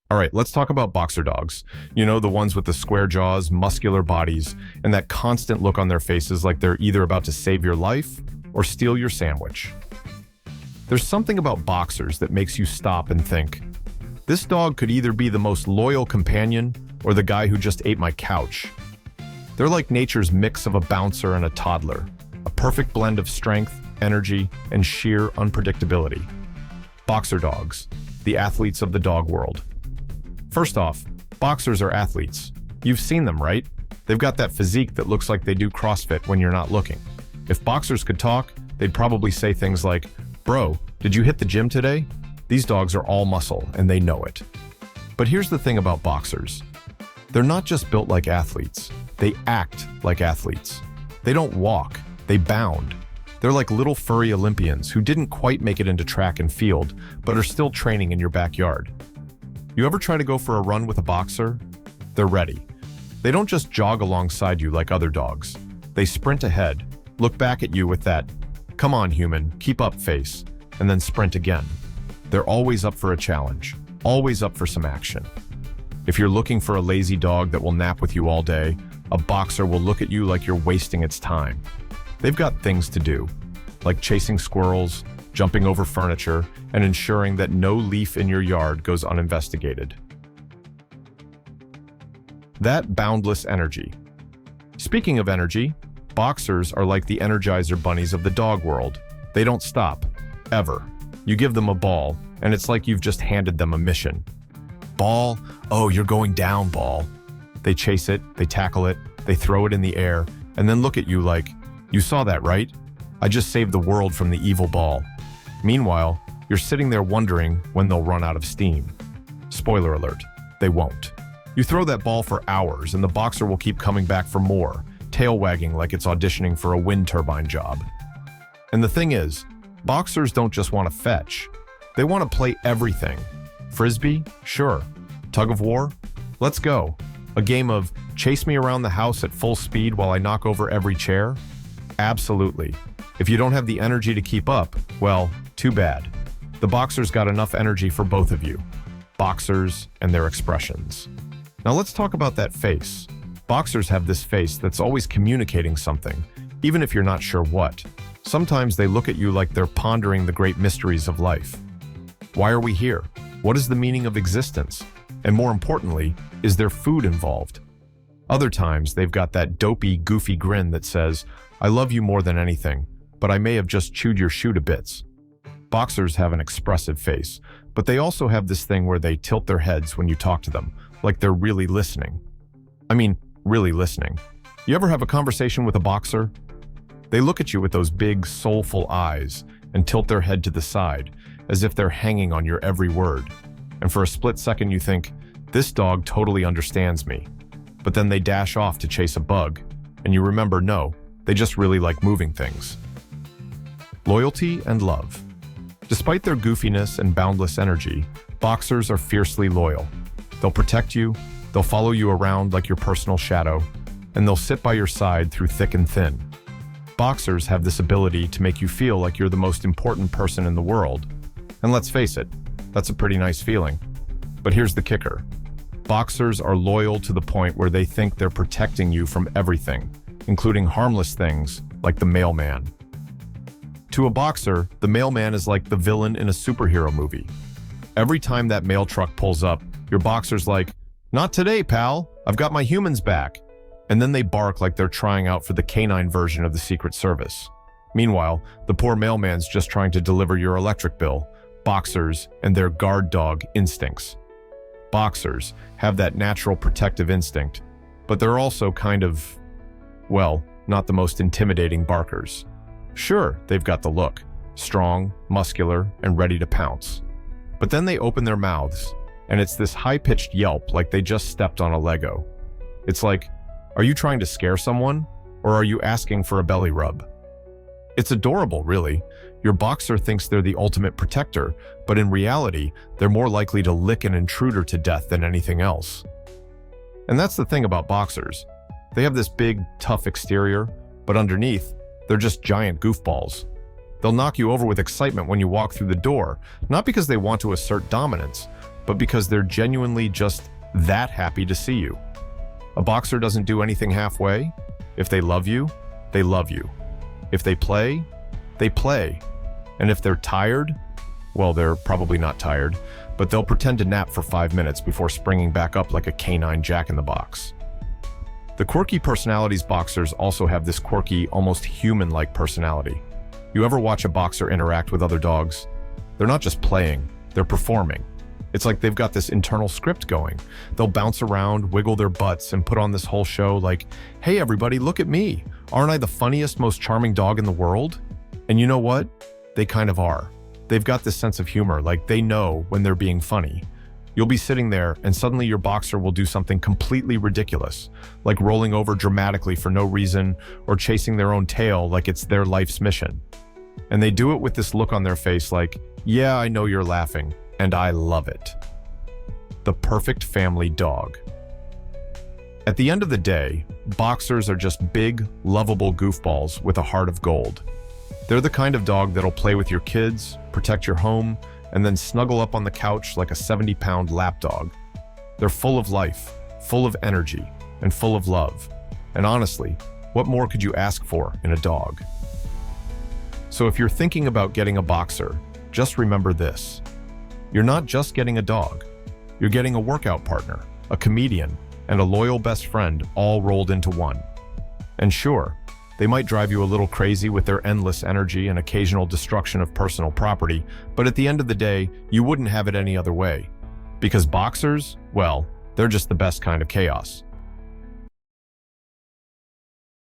All right, let's talk about boxer dogs. You know, the ones with the square jaws, muscular bodies, and that constant look on their faces like they're either about to save your life or steal your sandwich. There's something about boxers that makes you stop and think, this dog could either be the most loyal companion or the guy who just ate my couch. They're like nature's mix of a bouncer and a toddler, a perfect blend of strength, energy, and sheer unpredictability. Boxer dogs, the athletes of the dog world. First off, boxers are athletes. You've seen them, right? They've got that physique that looks like they do CrossFit when you're not looking. If boxers could talk, they'd probably say things like, "Bro, did you hit the gym today?" These dogs are all muscle, and they know it. But here's the thing about boxers. They're not just built like athletes. They act like athletes. They don't walk, they bound. They're like little furry Olympians who didn't quite make it into track and field, but are still training in your backyard. You ever try to go for a run with a boxer? They're ready. They don't just jog alongside you like other dogs. They sprint ahead, look back at you with that, "Come on, human, keep up" face, and then sprint again. They're always up for a challenge, always up for some action. If you're looking for a lazy dog that will nap with you all day, a boxer will look at you like you're wasting its time. They've got things to do, like chasing squirrels, jumping over furniture, and ensuring that no leaf in your yard goes uninvestigated. That boundless energy. Speaking of energy, boxers are like the Energizer bunnies of the dog world. They don't stop, ever. You give them a ball, and it's like you've just handed them a mission. Ball? Oh, you're going down, ball. They chase it, they tackle it, they throw it in the air, and then look at you like, "You saw that, right? I just saved the world from the evil ball." Meanwhile, you're sitting there wondering when they'll run out of steam. Spoiler alert, they won't. You throw that ball for hours and the boxer will keep coming back for more, tail wagging like it's auditioning for a wind turbine job. And the thing is, boxers don't just want to fetch. They want to play everything. Frisbee? Sure. Tug of war? Let's go. A game of chase me around the house at full speed while I knock over every chair? Absolutely. If you don't have the energy to keep up, well, too bad. The boxers got enough energy for both of you. Boxers and their expressions. Now let's talk about that face. Boxers have this face that's always communicating something, even if you're not sure what. Sometimes they look at you like they're pondering the great mysteries of life. Why are we here? What is the meaning of existence? And more importantly, is there food involved? Other times, they've got that dopey, goofy grin that says, "I love you more than anything, but I may have just chewed your shoe to bits." Boxers have an expressive face, but they also have this thing where they tilt their heads when you talk to them, like they're really listening. I mean, really listening. You ever have a conversation with a boxer? They look at you with those big, soulful eyes and tilt their head to the side, as if they're hanging on your every word. And for a split second you think, this dog totally understands me. But then they dash off to chase a bug, and you remember, no, they just really like moving things. Loyalty and love. Despite their goofiness and boundless energy, boxers are fiercely loyal. They'll protect you, they'll follow you around like your personal shadow, and they'll sit by your side through thick and thin. Boxers have this ability to make you feel like you're the most important person in the world. And let's face it, that's a pretty nice feeling. But here's the kicker. Boxers are loyal to the point where they think they're protecting you from everything, including harmless things like the mailman. To a boxer, the mailman is like the villain in a superhero movie. Every time that mail truck pulls up, your boxer's like, "Not today, pal. I've got my humans back." And then they bark like they're trying out for the canine version of the Secret Service. Meanwhile, the poor mailman's just trying to deliver your electric bill. Boxers and their guard dog instincts. Boxers have that natural protective instinct, but they're also kind of, well, not the most intimidating barkers. Sure, they've got the look, strong, muscular, and ready to pounce. But then they open their mouths, and it's this high-pitched yelp like they just stepped on a Lego. It's like, are you trying to scare someone, or are you asking for a belly rub? It's adorable, really. Your boxer thinks they're the ultimate protector, but in reality, they're more likely to lick an intruder to death than anything else. And that's the thing about boxers. They have this big, tough exterior, but underneath, they're just giant goofballs. They'll knock you over with excitement when you walk through the door, not because they want to assert dominance, but because they're genuinely just that happy to see you. A boxer doesn't do anything halfway. If they love you, they love you. If they play, they play. And if they're tired, well, they're probably not tired, but they'll pretend to nap for 5 minutes before springing back up like a canine jack-in-the-box. The quirky personalities boxers also have this quirky, almost human-like personality. You ever watch a boxer interact with other dogs? They're not just playing, they're performing. It's like they've got this internal script going. They'll bounce around, wiggle their butts, and put on this whole show like, hey everybody, look at me. Aren't I the funniest, most charming dog in the world? And you know what? They kind of are. They've got this sense of humor, like they know when they're being funny. You'll be sitting there and suddenly your boxer will do something completely ridiculous, like rolling over dramatically for no reason or chasing their own tail like it's their life's mission. And they do it with this look on their face like, yeah, I know you're laughing, and I love it. The perfect family dog. At the end of the day, boxers are just big, lovable goofballs with a heart of gold. They're the kind of dog that'll play with your kids, protect your home, and then snuggle up on the couch like a 70-pound lapdog. They're full of life, full of energy, and full of love. And honestly, what more could you ask for in a dog? So if you're thinking about getting a boxer, just remember this. You're not just getting a dog. You're getting a workout partner, a comedian, and a loyal best friend all rolled into one. And sure, they might drive you a little crazy with their endless energy and occasional destruction of personal property, but at the end of the day, you wouldn't have it any other way. Because boxers, well, they're just the best kind of chaos.